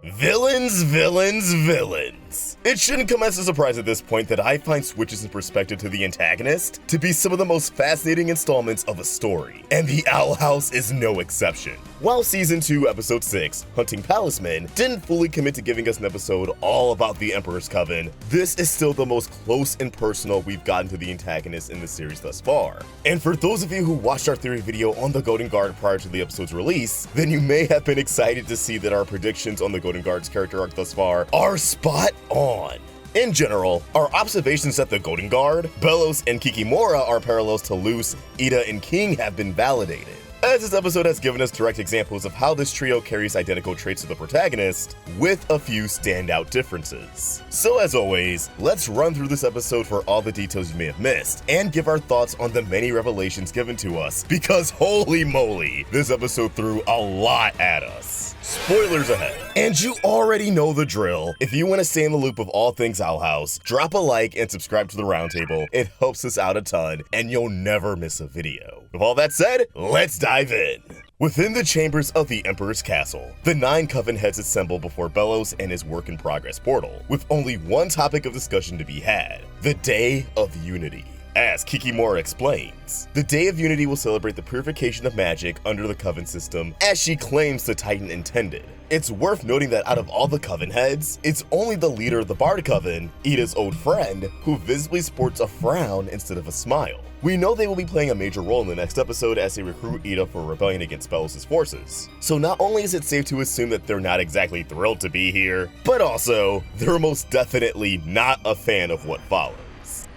Villains, villains, villains. It shouldn't come as a surprise at this point that I find switches in perspective to the antagonist to be some of the most fascinating installments of a story, and the Owl House is no exception. While Season 2, Episode 6, Hunting Palismen, didn't fully commit to giving us an episode all about the Emperor's Coven, this is still the most close and personal we've gotten to the antagonist in the series thus far. And for those of you who watched our theory video on the Golden Guard prior to the episode's release, then you may have been excited to see that our predictions on the Golden Guard's character arc thus far are spot on. In general, our observations that the Golden Guard, Belos, and Kikimora are parallels to Luz, Ida, and King have been validated, as this episode has given us direct examples of how this trio carries identical traits to the protagonist, with a few standout differences. So as always, let's run through this episode for all the details you may have missed, and give our thoughts on the many revelations given to us, because holy moly, this episode threw a lot at us. Spoilers ahead. And you already know the drill. If you want to stay in the loop of all things Owl House, drop a like and subscribe to the Roundtable. It helps us out a ton, and you'll never miss a video. With all that said, let's dive in. Within the chambers of the Emperor's castle, the 9 Coven heads assemble before Belos and his work-in-progress portal, with only one topic of discussion to be had: the Day of Unity. As Kikimora explains, the Day of Unity will celebrate the purification of magic under the Coven system, as she claims the Titan intended. It's worth noting that out of all the Coven heads, it's only the leader of the Bard Coven, Ida's old friend, who visibly sports a frown instead of a smile. We know they will be playing a major role in the next episode as they recruit Ida for a rebellion against Belos' forces. So not only is it safe to assume that they're not exactly thrilled to be here, but also, they're most definitely not a fan of what follows.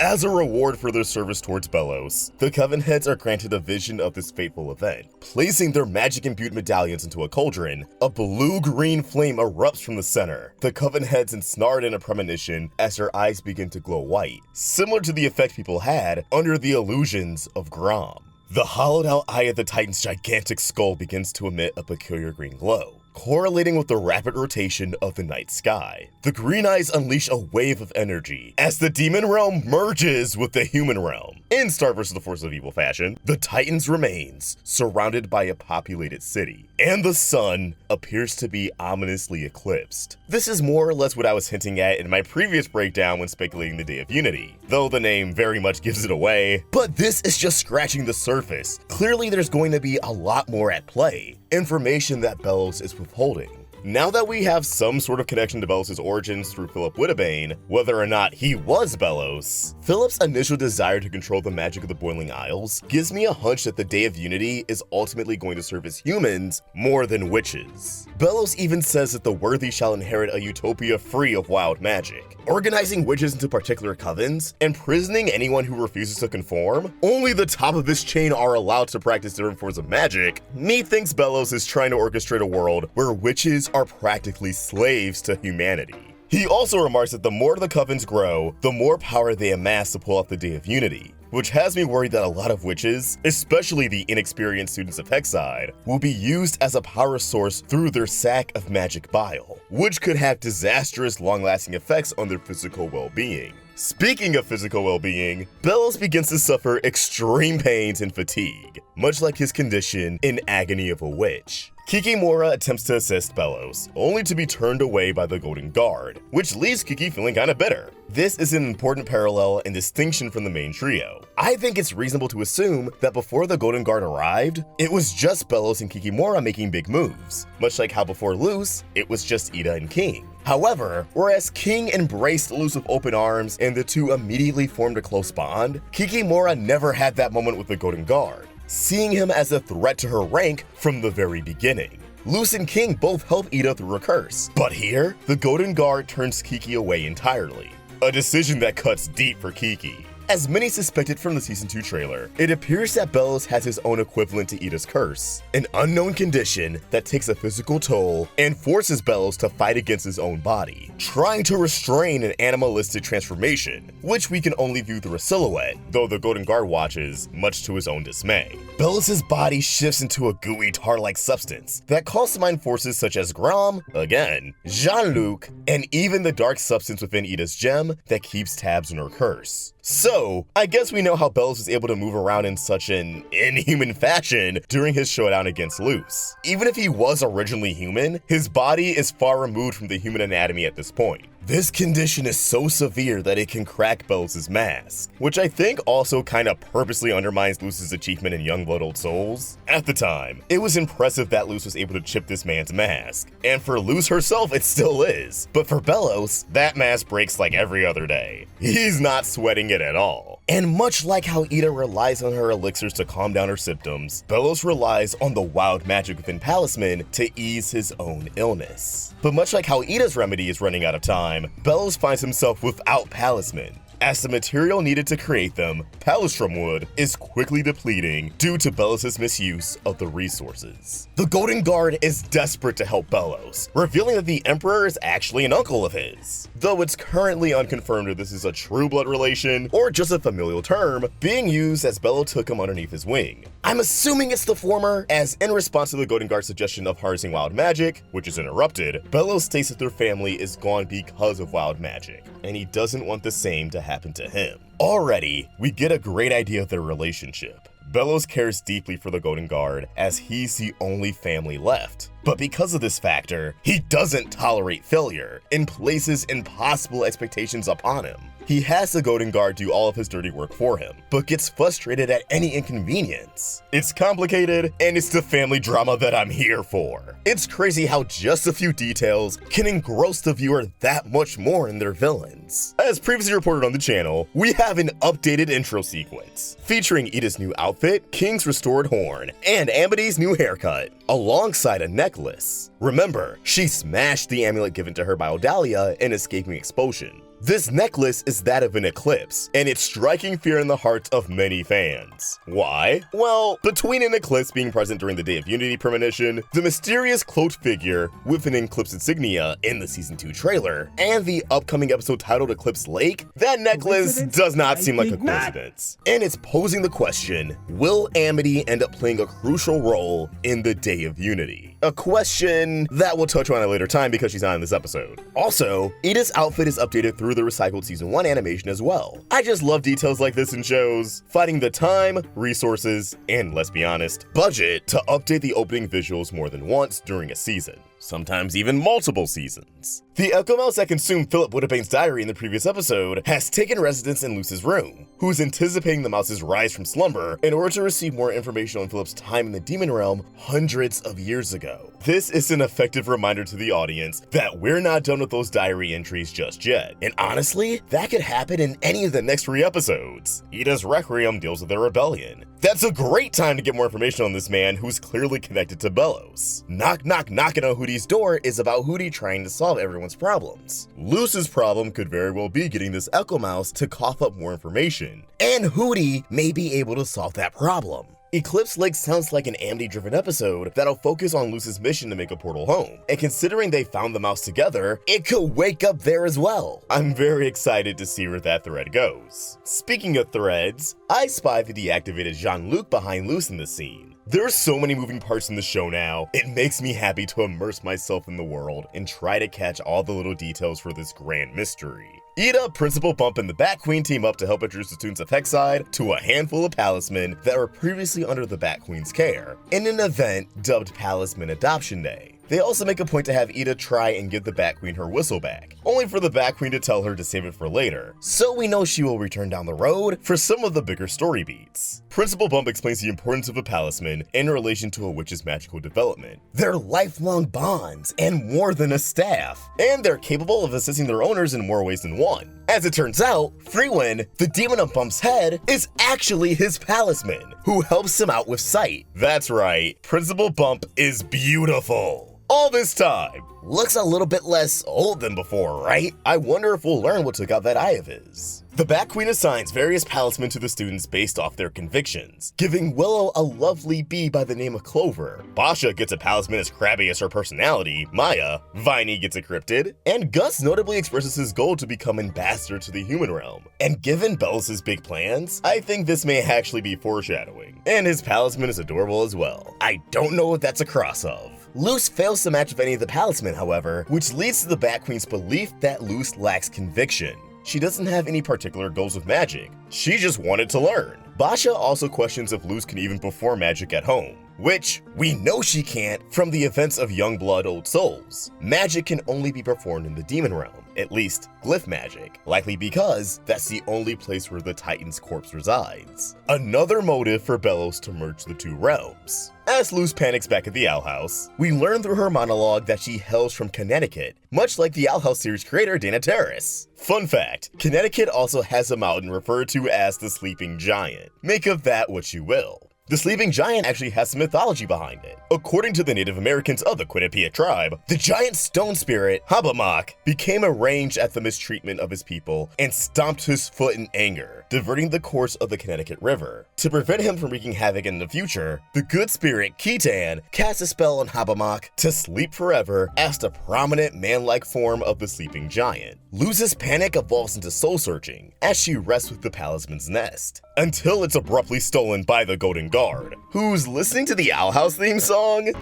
As a reward for their service towards Belos, the Coven heads are granted a vision of this fateful event. Placing their magic-imbued medallions into a cauldron, a blue-green flame erupts from the center. The Coven heads ensnared in a premonition as their eyes begin to glow white, similar to the effect people had under the illusions of Grom. The hollowed-out eye of the Titan's gigantic skull begins to emit a peculiar green glow, correlating with the rapid rotation of the night sky. The green eyes unleash a wave of energy as the demon realm merges with the human realm. In Star vs. the Forces of Evil fashion, the Titans remains surrounded by a populated city, and the sun appears to be ominously eclipsed. This is more or less what I was hinting at in my previous breakdown when speculating the Day of Unity, though the name very much gives it away. But this is just scratching the surface. Clearly there's going to be a lot more at play, information that Belos is withholding. Now that we have some sort of connection to Belos' origins through Philip Wittebane, whether or not he was Belos, Philip's initial desire to control the magic of the Boiling Isles gives me a hunch that the Day of Unity is ultimately going to serve as humans more than witches. Belos even says that the worthy shall inherit a utopia free of wild magic. Organizing witches into particular covens, and imprisoning anyone who refuses to conform, only the top of this chain are allowed to practice different forms of magic. Methinks Belos is trying to orchestrate a world where witches are practically slaves to humanity. He also remarks that the more the covens grow, the more power they amass to pull off the Day of Unity, which has me worried that a lot of witches, especially the inexperienced students of Hexside, will be used as a power source through their sack of magic bile, which could have disastrous long-lasting effects on their physical well-being. Speaking of physical well-being, Belos begins to suffer extreme pains and fatigue, much like his condition in Agony of a Witch. Kikimora attempts to assist Belos, only to be turned away by the Golden Guard, which leaves Kiki feeling kinda bitter. This is an important parallel and distinction from the main trio. I think it's reasonable to assume that before the Golden Guard arrived, it was just Belos and Kikimora making big moves, much like how before Luz, it was just Ida and King. However, whereas King embraced Luz with open arms and the two immediately formed a close bond, Kikimora never had that moment with the Golden Guard, seeing him as a threat to her rank from the very beginning. Luz and King both help Ida through a curse, but here, the Golden Guard turns Kiki away entirely. A decision that cuts deep for Kiki. As many suspected from the Season 2 trailer, it appears that Belos has his own equivalent to Ida's curse, an unknown condition that takes a physical toll and forces Belos to fight against his own body, trying to restrain an animalistic transformation, which we can only view through a silhouette, though the Golden Guard watches, much to his own dismay. Belos' body shifts into a gooey tar-like substance that calls to mind forces such as Grom, again, Jean-Luc, and even the dark substance within Ida's gem that keeps tabs on her curse. So, I guess we know how Belos was able to move around in such an inhuman fashion during his showdown against Luz. Even if he was originally human, his body is far removed from the human anatomy at this point. This condition is so severe that it can crack Belos' mask, which I think also kinda purposely undermines Luz's achievement in Youngblood Old Souls. At the time, it was impressive that Luz was able to chip this man's mask, and for Luz herself it still is, but for Belos, that mask breaks like every other day. He's not sweating it at all. And much like how Ida relies on her elixirs to calm down her symptoms, Belos relies on the wild magic within Palismen to ease his own illness. But much like how Ida's remedy is running out of time, Belos finds himself without Palismen, as the material needed to create them, Palistrum wood, is quickly depleting due to Belos' misuse of the resources. The Golden Guard is desperate to help Belos, revealing that the Emperor is actually an uncle of his. Though it's currently unconfirmed if this is a true blood relation or just a familial term being used as Belos took him underneath his wing. I'm assuming it's the former, as in response to the Golden Guard's suggestion of harnessing wild magic, which is interrupted, Belos states that their family is gone because of wild magic, and he doesn't want the same to happen to him. Already, we get a great idea of their relationship. Belos cares deeply for the Golden Guard, as he's the only family left. But because of this factor, he doesn't tolerate failure and places impossible expectations upon him. He has the Golden Guard do all of his dirty work for him, but gets frustrated at any inconvenience. It's complicated, and it's the family drama that I'm here for. It's crazy how just a few details can engross the viewer that much more in their villains. As previously reported on the channel, we have an updated intro sequence, featuring Ida's new outfit, King's restored horn, and Amity's new haircut, alongside a necklace. Remember, she smashed the amulet given to her by Odalia in Escaping Expulsion. This necklace is that of an eclipse, and it's striking fear in the hearts of many fans. Why? Well, between an eclipse being present during the Day of Unity premonition, the mysterious cloaked figure with an eclipse insignia in the Season 2 trailer, and the upcoming episode titled Eclipse Lake, that necklace does not seem like a coincidence. And it's posing the question, will Amity end up playing a crucial role in the Day of Unity? A question that we'll touch on at a later time because she's not in this episode. Also, Ida's outfit is updated through the recycled Season 1 animation as well. I just love details like this in shows, finding the time, resources, and let's be honest, budget to update the opening visuals more than once during a season. Sometimes even multiple seasons. The Echo Mouse that consumed Philip Woodbane's diary in the previous episode has taken residence in Luz's room, who is anticipating the mouse's rise from slumber in order to receive more information on Philip's time in the demon realm hundreds of years ago. This is an effective reminder to the audience that we're not done with those diary entries just yet, and honestly, that could happen in any of the next 3 episodes. Ida's Requiem deals with their rebellion. That's a great time to get more information on this man who's clearly connected to Belos. Knock knock knocking on Hootie's door is about Hootie trying to solve everyone's problems. Luz's problem could very well be getting this Echo Mouse to cough up more information, and Hootie may be able to solve that problem. Eclipse Lake sounds like an Amity-driven episode that'll focus on Luz's mission to make a portal home, and considering they found the mouse together, it could wake up there as well. I'm very excited to see where that thread goes. Speaking of threads, I spy the deactivated Jean-Luc behind Luz in the scene. There are so many moving parts in the show now, it makes me happy to immerse myself in the world and try to catch all the little details for this grand mystery. Ida, Principal Bump, and the Bat Queen team up to help introduce the students of Hexside to a handful of Palismen that were previously under the Bat Queen's care, in an event dubbed Palisman Adoption Day. They also make a point to have Ida try and give the Bat Queen her whistle back, only for the Bat Queen to tell her to save it for later, so we know she will return down the road for some of the bigger story beats. Principal Bump explains the importance of a Palisman in relation to a witch's magical development, their lifelong bonds, and more than a staff, and they're capable of assisting their owners in more ways than one. As it turns out, Freewin, the demon on Bump's head, is actually his Palisman, who helps him out with sight. That's right, Principal Bump is beautiful. All this time. Looks a little bit less old than before, right? I wonder if we'll learn what took out that eye of his. The Bat Queen assigns various Palismen to the students based off their convictions, giving Willow a lovely bee by the name of Clover. Basha gets a Palisman as crabby as her personality, Maya. Viney gets a cryptid, and Gus notably expresses his goal to become ambassador to the human realm. And given Belos' big plans, I think this may actually be foreshadowing. And his Palisman is adorable as well. I don't know what that's a cross of. Luz fails to match with any of the Palismen, however, which leads to the Bat Queen's belief that Luz lacks conviction. She doesn't have any particular goals with magic. She just wanted to learn. Basha also questions if Luz can even perform magic at home, which we know she can't from the events of Youngblood Old Souls. Magic can only be performed in the demon realm, at least glyph magic, likely because that's the only place where the Titan's corpse resides. Another motive for Belos to merge the two realms. As Luz panics back at the Owl House, we learn through her monologue that she hails from Connecticut, much like the Owl House series creator Dana Terrace. Fun fact, Connecticut also has a mountain referred to as the Sleeping Giant. Make of that what you will. The Sleeping Giant actually has some mythology behind it. According to the Native Americans of the Quinnipiac tribe, the giant stone spirit, Habamak, became enraged at the mistreatment of his people and stomped his foot in anger, diverting the course of the Connecticut River. To prevent him from wreaking havoc in the future, the good spirit, Khitan, cast a spell on Habamak to sleep forever as the prominent man-like form of the Sleeping Giant. Luz's panic evolves into soul-searching as she rests with the Palisman's nest, until it's abruptly stolen by the Golden Guard, who's listening to the Owl House theme song.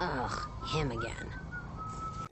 Ugh, him again.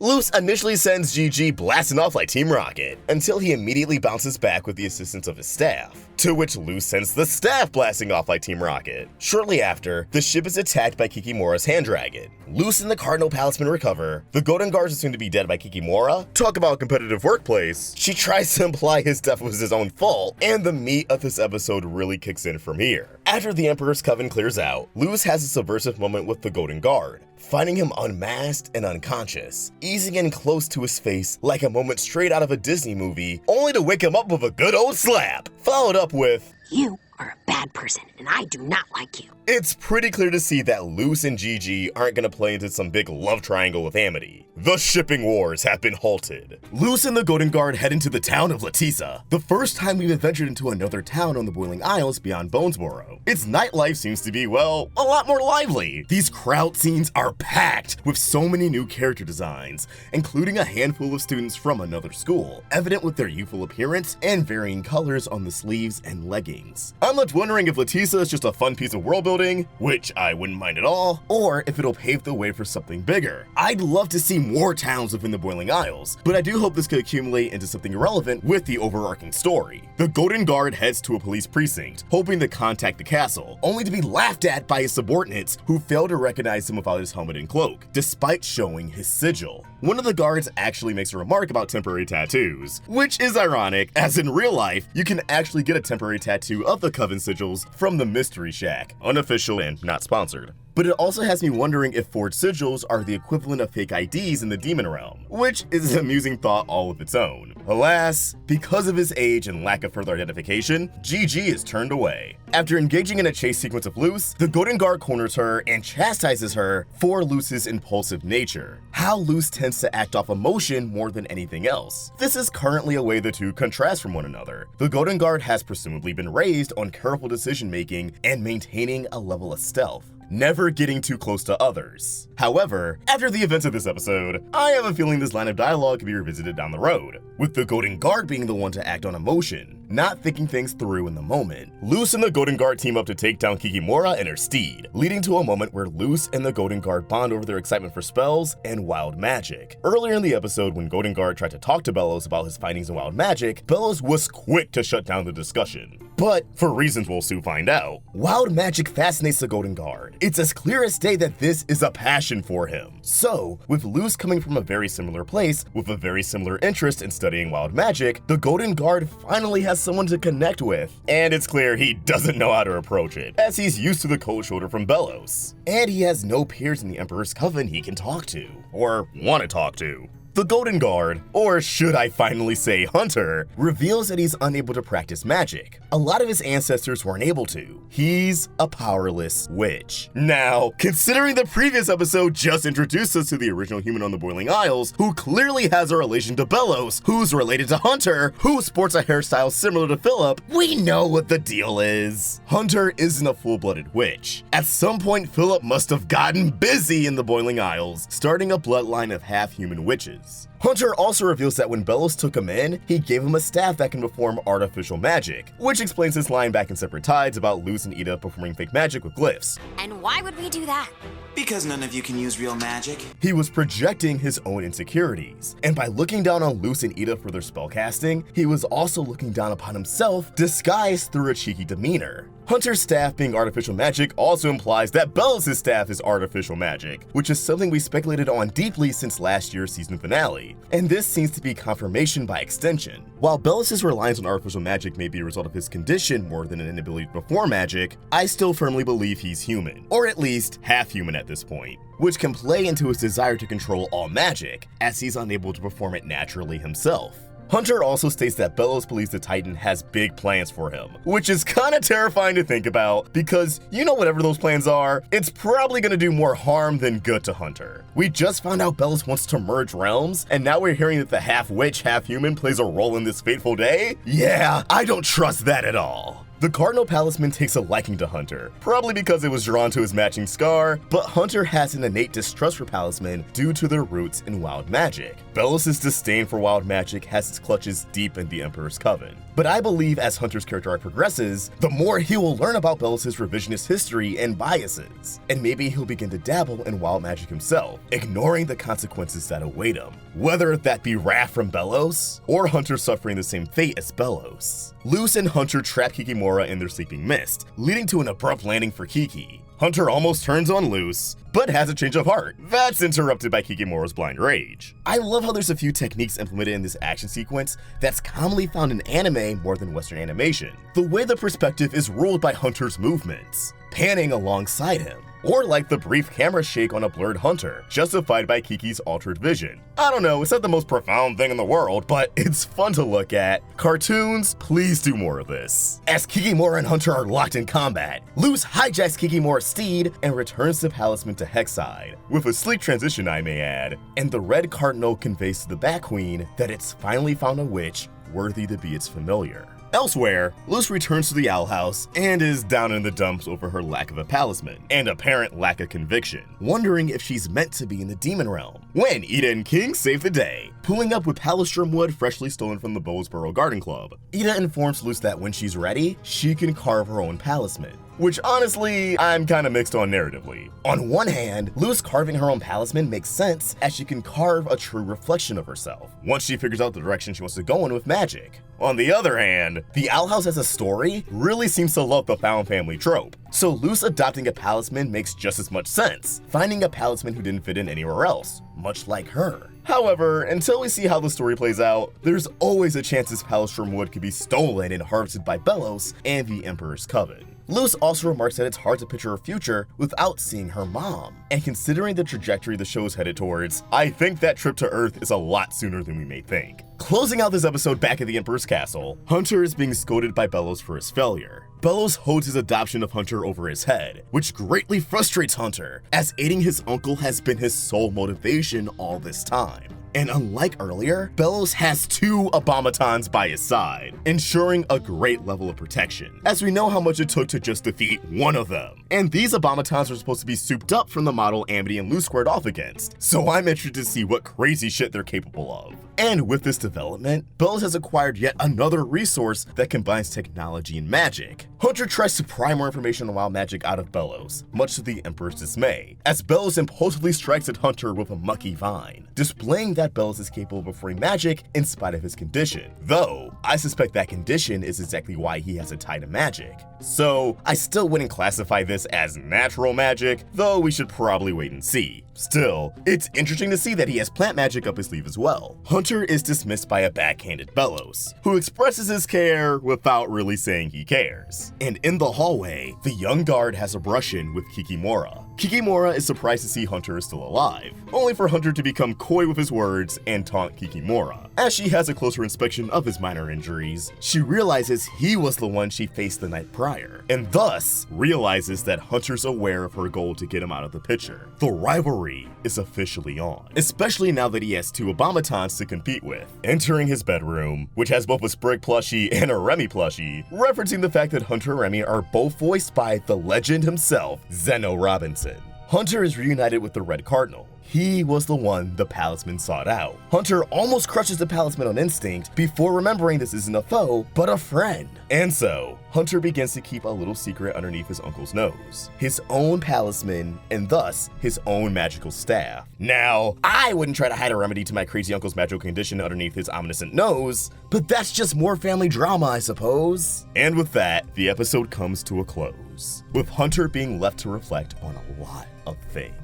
Luz initially sends GG blasting off like Team Rocket, until he immediately bounces back with the assistance of his staff, to which Luz sends the staff blasting off like Team Rocket. Shortly after, the ship is attacked by Kikimora's hand dragon. Luz and the Cardinal Palismen recover. The Golden Guards assume to be dead by Kikimora. Talk about a competitive workplace. She tries to imply his death was his own fault, and the meat of this episode really kicks in from here. After the Emperor's Coven clears out, Luz has a subversive moment with the Golden Guard, finding him unmasked and unconscious, easing in close to his face like a moment straight out of a Disney movie, only to wake him up with a good old slap, followed up with, "You are a bad person, and I do not like you." It's pretty clear to see that Luz and GG aren't gonna play into some big love triangle with Amity. The shipping wars have been halted. Luz and the Golden Guard head into the town of Latisa, the first time we've adventured into another town on the Boiling Isles beyond Bonesboro. Its nightlife seems to be, well, a lot more lively. These crowd scenes are packed with so many new character designs, including a handful of students from another school, evident with their youthful appearance and varying colors on the sleeves and leggings. I'm left wondering if Latisa is just a fun piece of world building, which I wouldn't mind at all, or if it'll pave the way for something bigger. I'd love to see more towns within the Boiling Isles, but I do hope this could accumulate into something relevant with the overarching story. The Golden Guard heads to a police precinct, hoping to contact the castle, only to be laughed at by his subordinates who fail to recognize him without his helmet and cloak, despite showing his sigil. One of the guards actually makes a remark about temporary tattoos, which is ironic, as in real life, you can actually get a temporary tattoo of the Coven sigils from the Mystery Shack, unofficial and not sponsored. But it also has me wondering if forged sigils are the equivalent of fake IDs in the demon realm, which is an amusing thought all of its own. Alas, because of his age and lack of further identification, GG is turned away. After engaging in a chase sequence of Luz, the Golden Guard corners her and chastises her for Luz's impulsive nature, how Luz tends to act off emotion more than anything else. This is currently a way the two contrast from one another. The Golden Guard has presumably been raised on careful decision making and maintaining a level of stealth, never getting too close to others. However, after the events of this episode, I have a feeling this line of dialogue can be revisited down the road, with the Golden Guard being the one to act on emotion, not thinking things through in the moment. Luz and the Golden Guard team up to take down Kikimora and her steed, leading to a moment where Luz and the Golden Guard bond over their excitement for spells and wild magic. Earlier in the episode, when Golden Guard tried to talk to Belos about his findings in wild magic, Belos was quick to shut down the discussion. But, for reasons we'll soon find out, wild magic fascinates the Golden Guard. It's as clear as day that this is a passion for him. So, with Luz coming from a very similar place, with a very similar interest in studying wild magic, the Golden Guard finally has someone to connect with. And it's clear he doesn't know how to approach it, as he's used to the cold shoulder from Belos. And he has no peers in the Emperor's Coven he can talk to, or want to talk to. The Golden Guard, or should I finally say Hunter, reveals that he's unable to practice magic. A lot of his ancestors weren't able to. He's a powerless witch. Now, considering the previous episode just introduced us to the original human on the Boiling Isles, who clearly has a relation to Belos, who's related to Hunter, who sports a hairstyle similar to Philip, we know what the deal is. Hunter isn't a full-blooded witch. At some point, Philip must have gotten busy in the Boiling Isles, starting a bloodline of half-human witches. Hunter also reveals that when Belos took him in, he gave him a staff that can perform artificial magic, which explains his line back in Separate Tides about Luz and Ida performing fake magic with glyphs. And why would we do that? Because none of you can use real magic. He was projecting his own insecurities, and by looking down on Luz and Ida for their spellcasting, he was also looking down upon himself, disguised through a cheeky demeanor. Hunter's staff being artificial magic also implies that Belos' staff is artificial magic, which is something we speculated on deeply since last year's season finale, and this seems to be confirmation by extension. While Belos' reliance on artificial magic may be a result of his condition more than an inability to perform magic, I still firmly believe he's human, or at least half human at this point, which can play into his desire to control all magic, as he's unable to perform it naturally himself. Hunter also states that Belos believes the Titan has big plans for him, which is kinda terrifying to think about because, you know, whatever those plans are, it's probably gonna do more harm than good to Hunter. We just found out Belos wants to merge realms, and now we're hearing that the half-witch, half-human plays a role in this fateful day? Yeah, I don't trust that at all. The Cardinal Palisman takes a liking to Hunter, probably because it was drawn to his matching scar, but Hunter has an innate distrust for Palismen due to their roots in wild magic. Belos' disdain for wild magic has its clutches deep in the Emperor's Coven. But I believe as Hunter's character arc progresses, the more he will learn about Belos' revisionist history and biases, and maybe he'll begin to dabble in wild magic himself, ignoring the consequences that await him, whether that be wrath from Belos, or Hunter suffering the same fate as Belos. Luz and Hunter trap Kikimora in their sleeping mist, leading to an abrupt landing for Kiki. Hunter almost turns on Luz, but has a change of heart. That's interrupted by Kikimora's blind rage. I love how there's a few techniques implemented in this action sequence that's commonly found in anime more than Western animation. The way the perspective is ruled by Hunter's movements, panning alongside him, or like the brief camera shake on a blurred Hunter, justified by Kiki's altered vision. I don't know, it's not the most profound thing in the world, but it's fun to look at. Cartoons, please do more of this. As Kikimora and Hunter are locked in combat, Luz hijacks Kikimora's steed and returns the Palisman to Hexside, with a sleek transition I may add, and the Red Cardinal conveys to the Bat Queen that it's finally found a witch worthy to be its familiar. Elsewhere, Luz returns to the Owl House and is down in the dumps over her lack of a Palisman and apparent lack of conviction, wondering if she's meant to be in the demon realm. When Ida and King save the day, pulling up with Palistrom wood freshly stolen from the Bowlesboro Garden Club. Ida informs Luz that when she's ready, she can carve her own Palisman, which honestly, I'm kinda mixed on narratively. On one hand, Luz carving her own Palisman makes sense as she can carve a true reflection of herself, once she figures out the direction she wants to go in with magic. On the other hand, the Owl House as a story really seems to love the found family trope, so Luz adopting a Palisman makes just as much sense, finding a Palisman who didn't fit in anywhere else, much like her. However, until we see how the story plays out, there's always a chance this Palistrom wood could be stolen and harvested by Belos and the Emperor's Coven. Luz also remarks that it's hard to picture her future without seeing her mom. And considering the trajectory the show is headed towards, I think that trip to Earth is a lot sooner than we may think. Closing out this episode back at the Emperor's Castle, Hunter is being scolded by Belos for his failure. Belos holds his adoption of Hunter over his head, which greatly frustrates Hunter, as aiding his uncle has been his sole motivation all this time. And unlike earlier, Belos has two Abomatons by his side, ensuring a great level of protection, as we know how much it took to just defeat one of them. And these Abomatons are supposed to be souped up from the model Amity and Luz squared off against, so I'm interested to see what crazy shit they're capable of. And with this development, Belos has acquired yet another resource that combines technology and magic. Hunter tries to pry more information on wild magic out of Belos, much to the Emperor's dismay, as Belos impulsively strikes at Hunter with a mucky vine, displaying that Belos is capable of performing magic in spite of his condition. Though, I suspect that condition is exactly why he has a tie to magic. So, I still wouldn't classify this as natural magic, though we should probably wait and see. Still, it's interesting to see that he has plant magic up his sleeve as well. Hunter is dismissed by a backhanded Belos, who expresses his care without really saying he cares. And in the hallway, the young guard has a brush-in with Kikimora. Kikimora is surprised to see Hunter is still alive, only for Hunter to become coy with his words and taunt Kikimora. As she has a closer inspection of his minor injuries, she realizes he was the one she faced the night prior, and thus realizes that Hunter's aware of her goal to get him out of the picture. The rivalry is officially on, especially now that he has two Abomatons to compete with. Entering his bedroom, which has both a Sprig plushie and a Remy plushie, referencing the fact that Hunter and Remy are both voiced by the legend himself, Zeno Robinson. Hunter is reunited with the Red Cardinal. he was the one the Palisman sought out. Hunter almost crushes the Palisman on instinct before remembering this isn't a foe, but a friend. And so, Hunter begins to keep a little secret underneath his uncle's nose. His own Palisman, and thus, his own magical staff. Now, I wouldn't try to hide a remedy to my crazy uncle's magical condition underneath his omniscient nose, but that's just more family drama, I suppose. And with that, the episode comes to a close, with Hunter being left to reflect on a lot of things.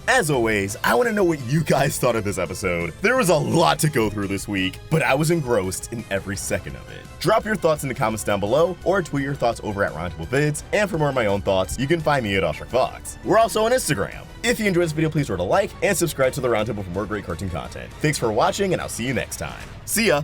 As always, I want to know what you guys thought of this episode. There was a lot to go through this week, but I was engrossed in every second of it. Drop your thoughts in the comments down below, or tweet your thoughts over at Roundtable Vids, and for more of my own thoughts, you can find me at Fox. We're also on Instagram. If you enjoyed this video, please throw it a like, and subscribe to the Roundtable for more great cartoon content. Thanks for watching, and I'll see you next time. See ya!